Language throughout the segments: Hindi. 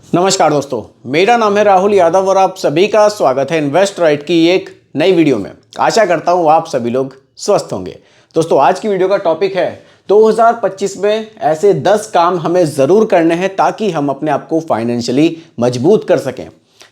नमस्कार दोस्तों, मेरा नाम है राहुल यादव और आप सभी का स्वागत है इन्वेस्ट राइट की एक नई वीडियो में। आशा करता हूँ आप सभी लोग स्वस्थ होंगे। दोस्तों, आज की वीडियो का टॉपिक है 2025 में ऐसे 10 काम हमें ज़रूर करने हैं ताकि हम अपने आप को फाइनेंशियली मजबूत कर सकें।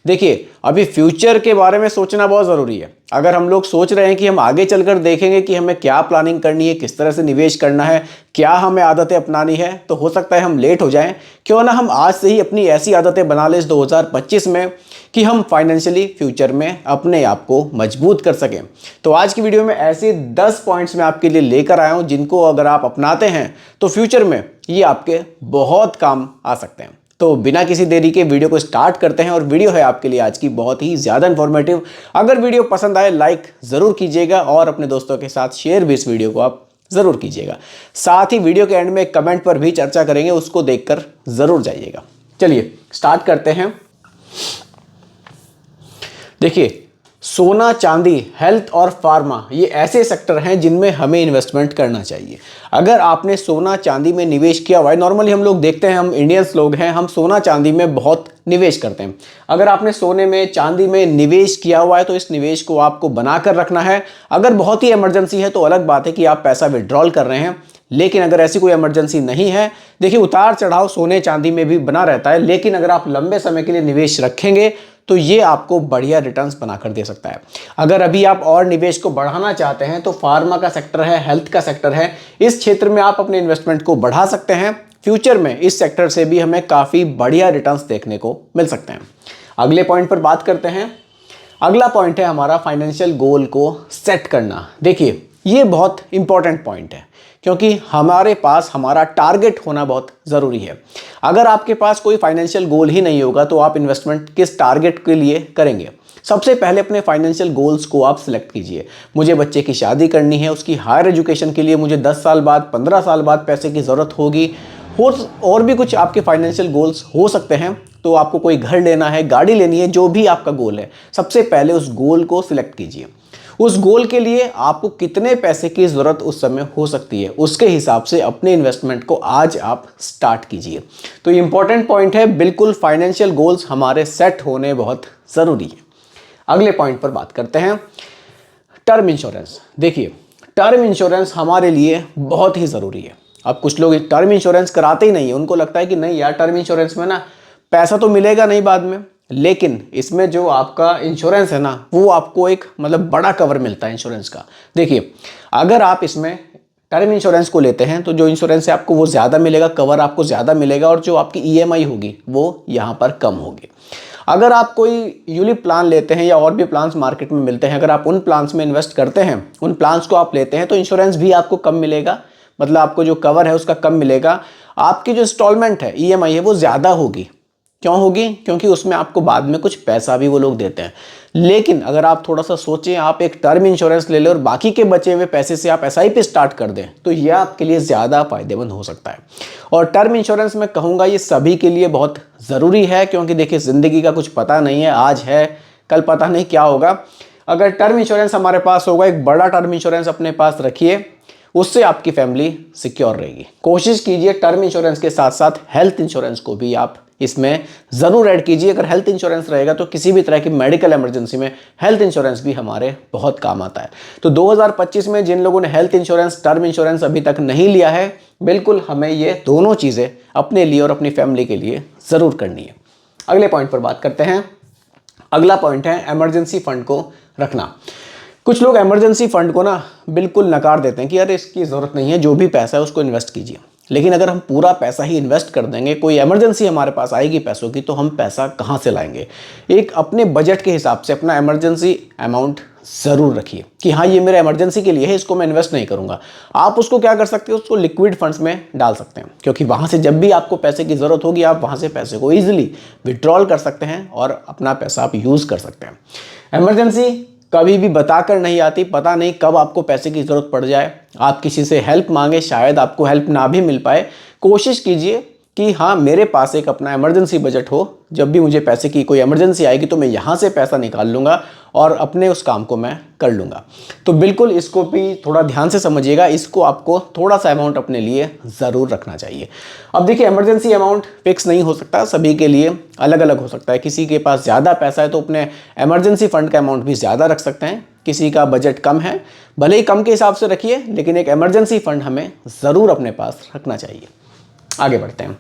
देखिए, अभी फ्यूचर के बारे में सोचना बहुत ज़रूरी है। अगर हम लोग सोच रहे हैं कि हम आगे चलकर देखेंगे कि हमें क्या प्लानिंग करनी है, किस तरह से निवेश करना है, क्या हमें आदतें अपनानी है, तो हो सकता है हम लेट हो जाएं। क्यों ना हम आज से ही अपनी ऐसी आदतें बना लें इस 2025 में कि हम फाइनेंशियली फ्यूचर में अपने आप को मजबूत कर सकें। तो आज की वीडियो में ऐसे 10 पॉइंट्स मैं आपके लिए लेकर आया हूं जिनको अगर आप अपनाते हैं तो फ्यूचर में ये आपके बहुत काम आ सकते हैं। तो बिना किसी देरी के वीडियो को स्टार्ट करते हैं और वीडियो है आपके लिए आज की बहुत ही ज़्यादा इन्फॉर्मेटिव। अगर वीडियो पसंद आए लाइक ज़रूर कीजिएगा और अपने दोस्तों के साथ शेयर भी इस वीडियो को आप ज़रूर कीजिएगा। साथ ही वीडियो के एंड में कमेंट पर भी चर्चा करेंगे, उसको देखकर ज़रूर जाइएगा। चलिए स्टार्ट करते हैं। देखिए, सोना, चांदी, हेल्थ और फार्मा ये ऐसे सेक्टर हैं जिनमें हमें इन्वेस्टमेंट करना चाहिए। अगर आपने सोना चांदी में निवेश किया हुआ है, नॉर्मली हम लोग देखते हैं, हम इंडियंस लोग हैं, हम सोना चांदी में बहुत निवेश करते हैं। अगर आपने सोने में चांदी में निवेश किया हुआ है तो इस निवेश को आपको बनाकर रखना है। अगर बहुत ही इमरजेंसी है तो अलग बात है कि आप पैसा विड्रॉल कर रहे हैं, लेकिन अगर ऐसी कोई इमरजेंसी नहीं है, देखिए उतार चढ़ाव सोने चांदी में भी बना रहता है, लेकिन अगर आप लंबे समय के लिए निवेश रखेंगे तो ये आपको बढ़िया रिटर्न्स बनाकर दे सकता है। अगर अभी आप और निवेश को बढ़ाना चाहते हैं तो फार्मा का सेक्टर है, हेल्थ का सेक्टर है, इस क्षेत्र में आप अपने इन्वेस्टमेंट को बढ़ा सकते हैं। फ्यूचर में इस सेक्टर से भी हमें काफ़ी बढ़िया रिटर्न्स देखने को मिल सकते हैं। अगले पॉइंट पर बात करते हैं। अगला पॉइंट है हमारा फाइनेंशियल गोल को सेट करना। देखिए, ये बहुत इंपॉर्टेंट पॉइंट है क्योंकि हमारे पास हमारा टारगेट होना बहुत ज़रूरी है। अगर आपके पास कोई फाइनेंशियल गोल ही नहीं होगा तो आप इन्वेस्टमेंट किस टारगेट के लिए करेंगे? सबसे पहले अपने फाइनेंशियल गोल्स को आप सिलेक्ट कीजिए। मुझे बच्चे की शादी करनी है, उसकी हायर एजुकेशन के लिए मुझे 10 साल बाद, 15 साल बाद पैसे की ज़रूरत होगी। और भी कुछ आपके फाइनेंशियल गोल्स हो सकते हैं। तो आपको कोई घर लेना है, गाड़ी लेनी है, जो भी आपका गोल है, सबसे पहले उस गोल को सिलेक्ट कीजिए। उस गोल के लिए आपको कितने पैसे की ज़रूरत उस समय हो सकती है, उसके हिसाब से अपने इन्वेस्टमेंट को आज आप स्टार्ट कीजिए। तो ये इंपॉर्टेंट पॉइंट है, बिल्कुल फाइनेंशियल गोल्स हमारे सेट होने बहुत ज़रूरी है। अगले पॉइंट पर बात करते हैं, टर्म इंश्योरेंस। देखिए, टर्म इंश्योरेंस हमारे लिए बहुत ही ज़रूरी है। अब कुछ लोग टर्म इंश्योरेंस कराते ही नहीं है, उनको लगता है कि नहीं यार, टर्म इंश्योरेंस में ना पैसा तो मिलेगा नहीं बाद में, लेकिन इसमें जो आपका इंश्योरेंस है ना, वो आपको एक बड़ा कवर मिलता है इंश्योरेंस का। देखिए, अगर आप इसमें टर्म इंश्योरेंस को लेते हैं तो जो इंश्योरेंस है आपको वो ज़्यादा मिलेगा, कवर आपको ज़्यादा मिलेगा और जो आपकी ईएमआई होगी वो यहाँ पर कम होगी। अगर आप कोई यूलिप प्लान लेते हैं या और भी प्लान्स मार्केट में मिलते हैं, अगर आप उन प्लान्स में इन्वेस्ट करते हैं, उन प्लान्स को आप लेते हैं, तो इंश्योरेंस भी आपको कम मिलेगा, आपको जो कवर है उसका कम मिलेगा। आपकी जो इंस्टॉलमेंट है, ईएमआई है, वो ज़्यादा होगी। क्यों होगी? क्योंकि उसमें आपको बाद में कुछ पैसा भी वो लोग देते हैं। लेकिन अगर आप थोड़ा सा सोचें, आप एक टर्म इंश्योरेंस ले लें और बाकी के बचे हुए पैसे से आप एसआईपी स्टार्ट कर दें, तो यह आपके लिए ज़्यादा फायदेमंद हो सकता है। और टर्म इंश्योरेंस मैं कहूँगा ये सभी के लिए बहुत ज़रूरी है, क्योंकि देखिए ज़िंदगी का कुछ पता नहीं है, आज है कल पता नहीं क्या होगा। अगर टर्म इंश्योरेंस हमारे पास होगा, एक बड़ा टर्म इंश्योरेंस अपने पास रखिए, उससे आपकी फैमिली सिक्योर रहेगी। कोशिश कीजिए टर्म इंश्योरेंस के साथ साथ हेल्थ इंश्योरेंस को भी आप इसमें ज़रूर ऐड कीजिए। अगर हेल्थ इंश्योरेंस रहेगा तो किसी भी तरह की मेडिकल इमरजेंसी में हेल्थ इंश्योरेंस भी हमारे बहुत काम आता है। तो 2025 में जिन लोगों ने हेल्थ इंश्योरेंस, टर्म इंश्योरेंस अभी तक नहीं लिया है, बिल्कुल हमें ये दोनों चीज़ें अपने लिए और अपनी फैमिली के लिए ज़रूर करनी है। अगले पॉइंट पर बात करते हैं। अगला पॉइंट है इमरजेंसी फंड को रखना। कुछ लोग इमरजेंसी फंड को ना बिल्कुल नकार देते हैं कि यार इसकी ज़रूरत नहीं है, जो भी पैसा है उसको इन्वेस्ट कीजिए। लेकिन अगर हम पूरा पैसा ही इन्वेस्ट कर देंगे, कोई इमरजेंसी हमारे पास आएगी पैसों की, तो हम पैसा कहाँ से लाएंगे? एक अपने बजट के हिसाब से अपना इमरजेंसी अमाउंट ज़रूर रखिए कि हाँ, ये मेरा इमरजेंसी के लिए है, इसको मैं इन्वेस्ट नहीं करूँगा। आप उसको क्या कर सकते हो? उसको लिक्विड फंड्स में डाल सकते हैं, क्योंकि वहाँ से जब भी आपको पैसे की ज़रूरत होगी, आप वहाँ से पैसे को ईजिली विड्रॉल कर सकते हैं और अपना पैसा आप यूज़ कर सकते हैं। इमरजेंसी कभी भी बताकर नहीं आती, पता नहीं कब आपको पैसे की ज़रूरत पड़ जाए। आप किसी से हेल्प मांगे, शायद आपको हेल्प ना भी मिल पाए। कोशिश कीजिए कि हाँ मेरे पास एक अपना इमरजेंसी बजट हो, जब भी मुझे पैसे की कोई इमरजेंसी आएगी तो मैं यहाँ से पैसा निकाल लूँगा और अपने उस काम को मैं कर लूँगा। तो बिल्कुल इसको भी थोड़ा ध्यान से समझिएगा, इसको आपको थोड़ा सा अमाउंट अपने लिए ज़रूर रखना चाहिए। अब देखिए इमरजेंसी अमाउंट फिक्स नहीं हो सकता, सभी के लिए अलग अलग हो सकता है। किसी के पास ज़्यादा पैसा है तो अपने इमरजेंसी फंड का अमाउंट भी ज़्यादा रख सकते हैं, किसी का बजट कम है भले ही कम के हिसाब से रखिए, लेकिन एक इमरजेंसी फंड हमें ज़रूर अपने पास रखना चाहिए। आगे बढ़ते हैं।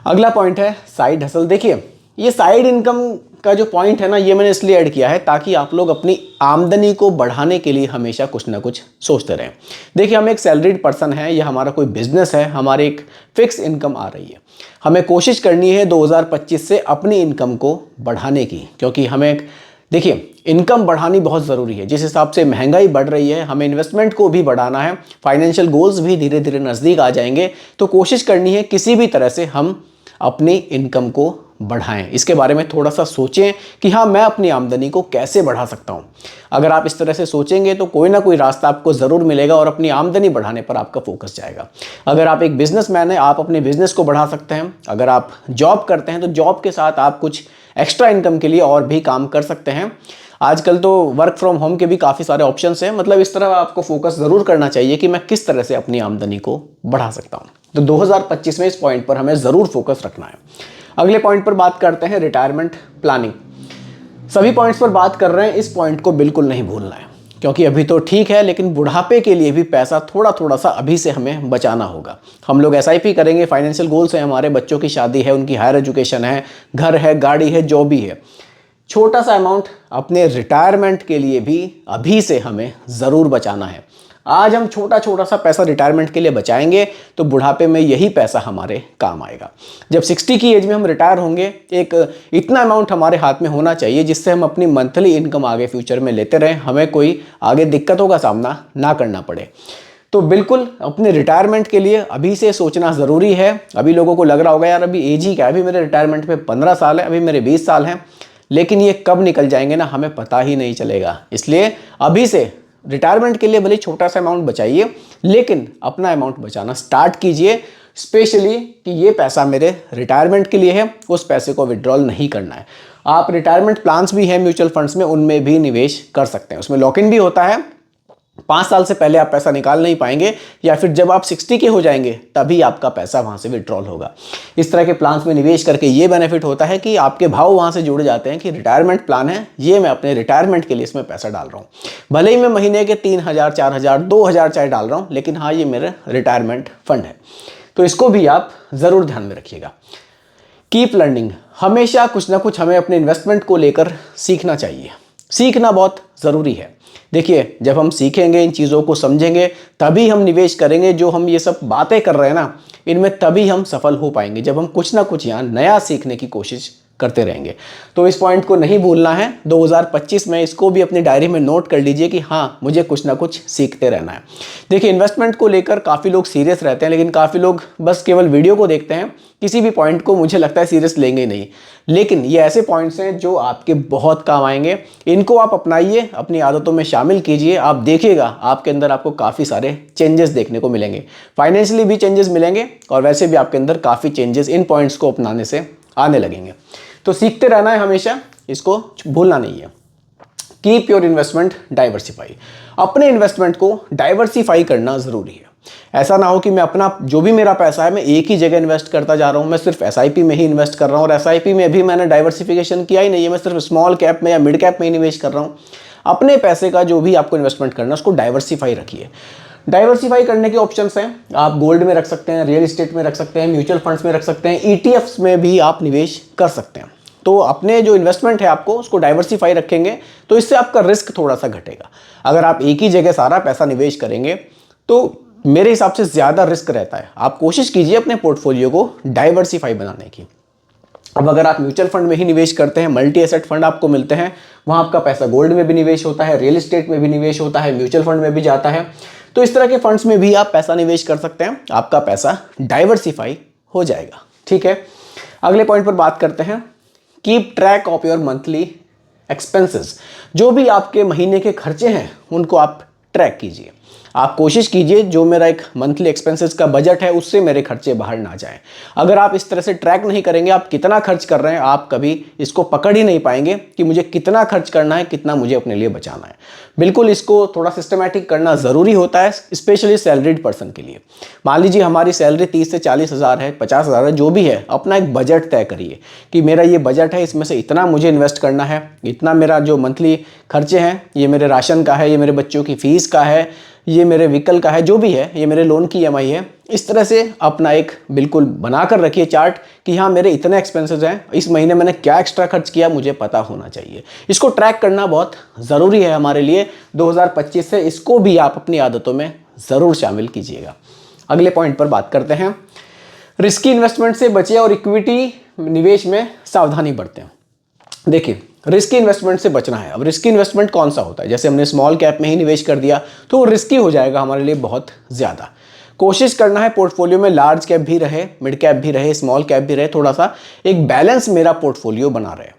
अगला पॉइंट है साइड हसल। देखिए ये साइड इनकम का जो पॉइंट है ना, ये मैंने इसलिए ऐड किया है ताकि आप लोग अपनी आमदनी को बढ़ाने के लिए हमेशा कुछ ना कुछ सोचते रहें। देखिए हम एक सैलरीड पर्सन है या हमारा कोई बिजनेस है, हमारी एक फिक्स इनकम आ रही है, हमें कोशिश करनी है 2025 से अपनी इनकम को बढ़ाने की, क्योंकि हमें देखिए इनकम बढ़ानी बहुत ज़रूरी है। जिस हिसाब से महंगाई बढ़ रही है, हमें इन्वेस्टमेंट को भी बढ़ाना है, फाइनेंशियल गोल्स भी धीरे धीरे नज़दीक आ जाएंगे, तो कोशिश करनी है किसी भी तरह से हम अपनी इनकम को बढ़ाएं। इसके बारे में थोड़ा सा सोचें कि हाँ मैं अपनी आमदनी को कैसे बढ़ा सकता हूँ। अगर आप इस तरह से सोचेंगे तो कोई ना कोई रास्ता आपको ज़रूर मिलेगा और अपनी आमदनी बढ़ाने पर आपका फोकस जाएगा। अगर आप एक बिजनेसमैन हैं, आप अपने बिजनेस को बढ़ा सकते हैं। अगर आप जॉब करते हैं तो जॉब के साथ आप कुछ एक्स्ट्रा इनकम के लिए और भी काम कर सकते हैं। आजकल तो वर्क फ्रॉम होम के भी काफ़ी सारे ऑप्शंस हैं। मतलब इस तरह आपको फोकस ज़रूर करना चाहिए कि मैं किस तरह से अपनी आमदनी को बढ़ा सकता हूँ। तो 2025 में इस पॉइंट पर हमें ज़रूर फोकस रखना है। अगले पॉइंट पर बात करते हैं रिटायरमेंट प्लानिंग। सभी पॉइंट्स पर बात कर रहे हैं, इस पॉइंट को बिल्कुल नहीं भूलना है, क्योंकि अभी तो ठीक है लेकिन बुढ़ापे के लिए भी पैसा थोड़ा थोड़ा सा अभी से हमें बचाना होगा। हम लोग SIP करेंगे, फाइनेंशियल गोल्स हैं हमारे, बच्चों की शादी है, उनकी हायर एजुकेशन है, घर है, गाड़ी है, जॉब भी है। छोटा सा अमाउंट अपने रिटायरमेंट के लिए भी अभी से हमें ज़रूर बचाना है। आज हम छोटा छोटा सा पैसा रिटायरमेंट के लिए बचाएंगे तो बुढ़ापे में यही पैसा हमारे काम आएगा। जब 60 की एज में हम रिटायर होंगे, एक इतना अमाउंट हमारे हाथ में होना चाहिए जिससे हम अपनी मंथली इनकम आगे फ्यूचर में लेते रहें, हमें कोई आगे दिक्कतों का सामना ना करना पड़े। तो बिल्कुल अपने रिटायरमेंट के लिए अभी से सोचना ज़रूरी है। अभी लोगों को लग रहा होगा यार अभी एज ही क्या है, अभी मेरे रिटायरमेंट पे 15 साल है, अभी मेरे 20 साल हैं, लेकिन ये कब निकल जाएंगे ना हमें पता ही नहीं चलेगा। इसलिए अभी से रिटायरमेंट के लिए भले छोटा सा अमाउंट बचाइए, लेकिन अपना अमाउंट बचाना स्टार्ट कीजिए, स्पेशली कि ये पैसा मेरे रिटायरमेंट के लिए है, उस पैसे को विड्रॉल नहीं करना है। आप रिटायरमेंट प्लान्स भी हैं म्यूचुअल फंड्स में, उनमें भी निवेश कर सकते हैं। उसमें लॉक इन भी होता है, 5 साल से पहले आप पैसा निकाल नहीं पाएंगे, या फिर जब आप 60 के हो जाएंगे तभी आपका पैसा वहां से विड्रॉल होगा। इस तरह के प्लान्स में निवेश करके ये बेनिफिट होता है कि आपके भाव वहां से जुड़ जाते हैं कि रिटायरमेंट प्लान है, ये मैं अपने रिटायरमेंट के लिए इसमें पैसा डाल रहा हूँ। भले ही मैं महीने के 3000, 4000, 2000 चाहे डाल रहा हूँ, लेकिन हाँ ये मेरा रिटायरमेंट फंड है। तो इसको भी आप ज़रूर ध्यान में रखिएगा। कीप लर्निंग, हमेशा कुछ ना कुछ हमें अपने इन्वेस्टमेंट को लेकर सीखना चाहिए। सीखना बहुत ज़रूरी है। देखिए जब हम सीखेंगे, इन चीज़ों को समझेंगे, तभी हम निवेश करेंगे। जो हम ये सब बातें कर रहे हैं ना, इनमें तभी हम सफल हो पाएंगे जब हम कुछ ना कुछ यहाँ नया सीखने की कोशिश करते रहेंगे। तो इस पॉइंट को नहीं भूलना है। 2025 में इसको भी अपनी डायरी में नोट कर लीजिए कि हाँ मुझे कुछ ना कुछ सीखते रहना है। देखिए इन्वेस्टमेंट को लेकर काफ़ी लोग सीरियस रहते हैं, लेकिन काफ़ी लोग बस केवल वीडियो को देखते हैं, किसी भी पॉइंट को मुझे लगता है सीरियस लेंगे ही नहीं। लेकिन ये ऐसे पॉइंट्स हैं जो आपके बहुत काम आएंगे। इनको आप अपनाइए, अपनी आदतों में शामिल कीजिए, आप देखिएगा आपके अंदर आपको काफ़ी सारे चेंजेस देखने को मिलेंगे। फाइनेंशियली भी चेंजेस मिलेंगे और वैसे भी आपके अंदर काफ़ी चेंजेस इन पॉइंट्स को अपनाने से आने लगेंगे। तो सीखते रहना है हमेशा, इसको भूलना नहीं है। कीप योर इन्वेस्टमेंट डाइवर्सिफाई, अपने इन्वेस्टमेंट को डाइवर्सिफाई करना ज़रूरी है। ऐसा ना हो कि मैं अपना जो भी मेरा पैसा है मैं एक ही जगह इन्वेस्ट करता जा रहा हूँ, मैं सिर्फ SIP में ही इन्वेस्ट कर रहा हूँ, और SIP में भी मैंने डाइवर्सिफिकेशन किया ही नहीं है, मैं सिर्फ स्मॉल कैप में या मिड कैप में ही निवेश कर रहा हूँ। अपने पैसे का जो भी आपको इन्वेस्टमेंट करना है उसको डाइवर्सिफाई रखिए। डाइवर्सिफाई करने के ऑप्शंस हैं, आप गोल्ड में रख सकते हैं, रियल एस्टेट में रख सकते हैं, म्यूचुअल फंड्स में रख सकते हैं, ETFs में भी आप निवेश कर सकते हैं। तो अपने जो इन्वेस्टमेंट है आपको उसको डाइवर्सिफाई रखेंगे तो इससे आपका रिस्क थोड़ा सा घटेगा। अगर आप एक ही जगह सारा पैसा निवेश करेंगे तो मेरे हिसाब से ज़्यादा रिस्क रहता है। आप कोशिश कीजिए अपने पोर्टफोलियो को डाइवर्सिफाई बनाने की। अब अगर आप म्यूचुअल फंड में ही निवेश करते हैं, मल्टी एसेट फंड आपको मिलते हैं, वहाँ आपका पैसा गोल्ड में भी निवेश होता है, रियल एस्टेट में भी निवेश होता है, म्यूचुअल फंड में भी जाता है। तो इस तरह के फंड्स में भी आप पैसा निवेश कर सकते हैं, आपका पैसा डाइवर्सिफाई हो जाएगा। ठीक है, अगले पॉइंट पर बात करते हैं। Keep track of your monthly expenses, जो भी आपके महीने के खर्चे हैं उनको आप ट्रैक कीजिए। आप कोशिश कीजिए जो मेरा एक मंथली एक्सपेंसेस का बजट है उससे मेरे खर्चे बाहर ना जाएं। अगर आप इस तरह से ट्रैक नहीं करेंगे आप कितना खर्च कर रहे हैं, आप कभी इसको पकड़ ही नहीं पाएंगे कि मुझे कितना खर्च करना है, कितना मुझे अपने लिए बचाना है। बिल्कुल इसको थोड़ा सिस्टमैटिक करना ज़रूरी होता है, स्पेशली सैलरीड पर्सन के लिए। मान लीजिए हमारी सैलरी 30 से 40 हज़ार है, 50 हज़ार है, जो भी है, अपना एक बजट तय करिए कि मेरा ये बजट है, इसमें से इतना मुझे इन्वेस्ट करना है, इतना मेरा जो मंथली खर्चे हैं, ये मेरे राशन का है, ये मेरे बच्चों की फ़ीस का है, ये मेरे व्हीकल का है, जो भी है, ये मेरे लोन की EMI है। इस तरह से अपना एक बिल्कुल बनाकर रखिए चार्ट कि हाँ मेरे इतने एक्सपेंसेस हैं, इस महीने मैंने क्या एक्स्ट्रा खर्च किया मुझे पता होना चाहिए। इसको ट्रैक करना बहुत ज़रूरी है हमारे लिए 2025 से। इसको भी आप अपनी आदतों में ज़रूर शामिल कीजिएगा। अगले पॉइंट पर बात करते हैं, रिस्की इन्वेस्टमेंट से बचिए और इक्विटी निवेश में सावधानी बरतें। देखिए रिस्की इन्वेस्टमेंट से बचना है। अब रिस्की इन्वेस्टमेंट कौन सा होता है? जैसे हमने स्मॉल कैप में ही निवेश कर दिया तो वो रिस्की हो जाएगा हमारे लिए बहुत ज़्यादा। कोशिश करना है पोर्टफोलियो में लार्ज कैप भी रहे, मिड कैप भी रहे, स्मॉल कैप भी रहे, थोड़ा सा एक बैलेंस मेरा पोर्टफोलियो बना रहे।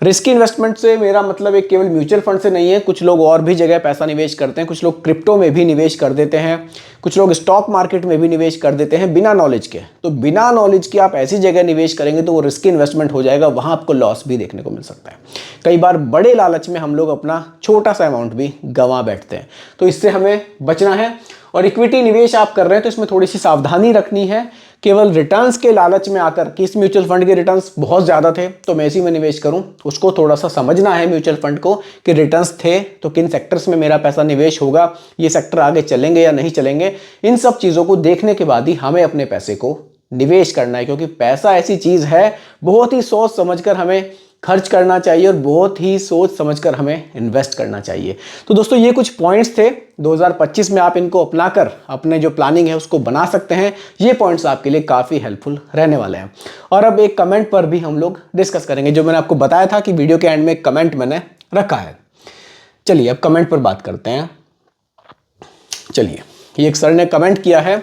रिस्की इन्वेस्टमेंट से मेरा मतलब एक केवल म्यूचुअल फंड से नहीं है, कुछ लोग और भी जगह पैसा निवेश करते हैं, कुछ लोग क्रिप्टो में भी निवेश कर देते हैं, कुछ लोग स्टॉक मार्केट में भी निवेश कर देते हैं बिना नॉलेज के। तो बिना नॉलेज के आप ऐसी जगह निवेश करेंगे तो वो रिस्की इन्वेस्टमेंट हो जाएगा, वहाँ आपको लॉस भी देखने को मिल सकता है। कई बार बड़े लालच में हम लोग अपना छोटा सा अमाउंट भी गंवा बैठते हैं, तो इससे हमें बचना है। और इक्विटी निवेश आप कर रहे हैं तो इसमें थोड़ी सी सावधानी रखनी है। केवल रिटर्न्स के लालच में आकर कि इस म्यूचुअल फंड के रिटर्न्स बहुत ज़्यादा थे तो मैं इसी में निवेश करूं, उसको थोड़ा सा समझना है म्यूचुअल फंड को कि रिटर्न्स थे तो किन सेक्टर्स में मेरा पैसा निवेश होगा, ये सेक्टर आगे चलेंगे या नहीं चलेंगे। इन सब चीज़ों को देखने के बाद ही हमें अपने पैसे को निवेश करना है, क्योंकि पैसा ऐसी चीज़ है बहुत ही सोच समझकर हमें खर्च करना चाहिए और बहुत ही सोच समझकर हमें इन्वेस्ट करना चाहिए। तो दोस्तों ये कुछ पॉइंट्स थे, 2025 में आप इनको अपनाकर अपने जो प्लानिंग है उसको बना सकते हैं। ये पॉइंट्स आपके लिए काफ़ी हेल्पफुल रहने वाले हैं। और अब एक कमेंट पर भी हम लोग डिस्कस करेंगे, जो मैंने आपको बताया था कि वीडियो के एंड में एक कमेंट मैंने रखा है। चलिए अब कमेंट पर बात करते हैं। चलिए ये एक सर ने कमेंट किया है,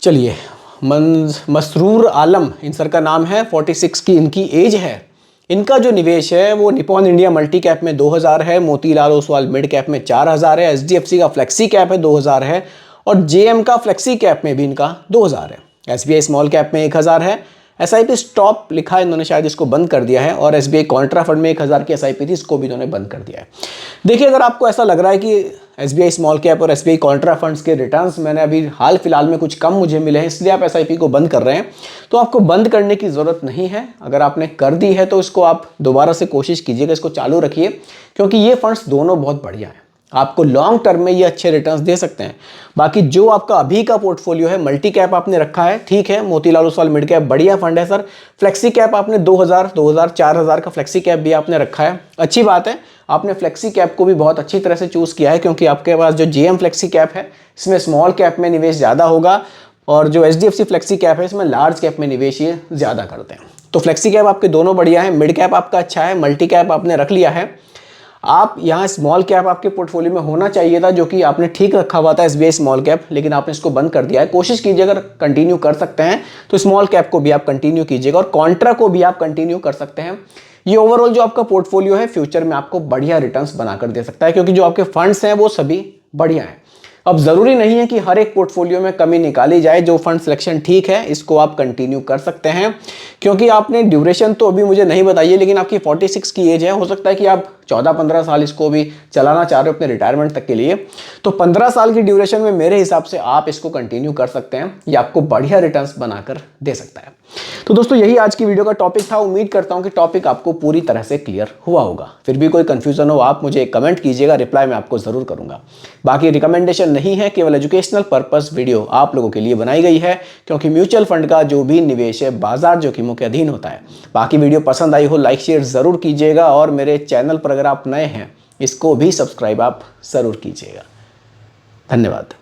चलिए मसरूर आलम इन सर का नाम है, 46 की इनकी एज है। इनका जो निवेश है वो निपॉन इंडिया मल्टी कैप में 2000 है, मोतीलाल ओसवाल मिड कैप में 4000 है, HDFC का फ्लेक्सी कैप है 2000 है, और JM का फ्लेक्सी कैप में भी इनका 2000 है, SBI स्मॉल कैप में 1000 है। SIP स्टॉप लिखा है, इन्होंने शायद इसको बंद कर दिया है, और SBI कॉन्ट्रा फंड में 1000 की SIP थी, इसको भी इन्होंने बंद कर दिया है। देखिए अगर आपको ऐसा लग रहा है कि SBI स्मॉल कैप और SBI कॉन्ट्रा फंड्स के रिटर्न्स मैंने अभी हाल फिलहाल में कुछ कम मुझे मिले हैं इसलिए आप SIP को बंद कर रहे हैं, तो आपको बंद करने की ज़रूरत नहीं है। अगर आपने कर दी है तो इसको आप दोबारा से कोशिश कीजिएगा, इसको चालू रखिए, क्योंकि ये फंड्स दोनों बहुत बढ़िया हैं, आपको लॉन्ग टर्म में ये अच्छे रिटर्न्स दे सकते हैं। बाकी जो आपका अभी का पोर्टफोलियो है, मल्टी कैप आपने रखा है, ठीक है, मोतीलाल ओसवाल मिड कैप बढ़िया फंड है सर। फ्लेक्सी कैप आपने 2000, 4000 का फ्लेक्सी कैप भी आपने रखा है, अच्छी बात है। आपने फ्लेक्सी कैप को भी बहुत अच्छी तरह से चूज़ किया है, क्योंकि आपके पास जो JM फ्लेक्सी कैप है इसमें स्मॉल कैप में निवेश ज़्यादा होगा, और जो HDFC फ्लेक्सी कैप है इसमें लार्ज कैप में निवेश ये ज़्यादा करते हैं। तो फ्लेक्सी कैप आपके दोनों बढ़िया है, मिड कैप आपका अच्छा है, मल्टी कैप आपने रख लिया है। आप यहाँ स्मॉल कैप आपके पोर्टफोलियो में होना चाहिए था, जो कि आपने ठीक रखा हुआ था SBI स्मॉल कैप, लेकिन आपने इसको बंद कर दिया है। कोशिश कीजिए अगर कंटिन्यू कर सकते हैं तो स्मॉल कैप को भी आप कंटिन्यू कीजिएगा, और कॉन्ट्रा को भी आप कंटिन्यू कर सकते हैं। ये ओवरऑल जो आपका पोर्टफोलियो है फ्यूचर में आपको बढ़िया रिटर्न्स बनाकर दे सकता है, क्योंकि जो आपके फंड्स हैं वो सभी बढ़िया हैं। अब ज़रूरी नहीं है कि हर एक पोर्टफोलियो में कमी निकाली जाए, जो फंड सिलेक्शन ठीक है इसको आप कंटिन्यू कर सकते हैं। क्योंकि आपने ड्यूरेशन तो अभी मुझे नहीं बताई है, लेकिन आपकी 46 की एज है, हो सकता है कि आप 14-15 साल इसको भी चलाना चाह रहे हो अपने रिटायरमेंट तक के लिए। तो 15 साल की ड्यूरेशन में मेरे हिसाब से आप इसको कंटिन्यू कर सकते हैं, ये आपको बढ़िया रिटर्न्स बनाकर दे सकता है। तो दोस्तों यही आज की वीडियो का टॉपिक था। उम्मीद करता हूँ कि टॉपिक आपको पूरी तरह से क्लियर हुआ होगा। फिर भी कोई कन्फ्यूजन हो आप मुझे कमेंट कीजिएगा, रिप्लाई मैं आपको ज़रूर करूँगा। बाकी रिकमेंडेशन नहीं है, केवल एजुकेशनल पर्पस वीडियो आप लोगों के लिए बनाई गई है, क्योंकि म्यूचुअल फंड का जो भी निवेश है बाजार जोखिमों के अधीन होता है। बाकी वीडियो पसंद आई हो लाइक शेयर ज़रूर कीजिएगा, और मेरे चैनल पर अगर आप नए हैं इसको भी सब्सक्राइब आप ज़रूर कीजिएगा। धन्यवाद।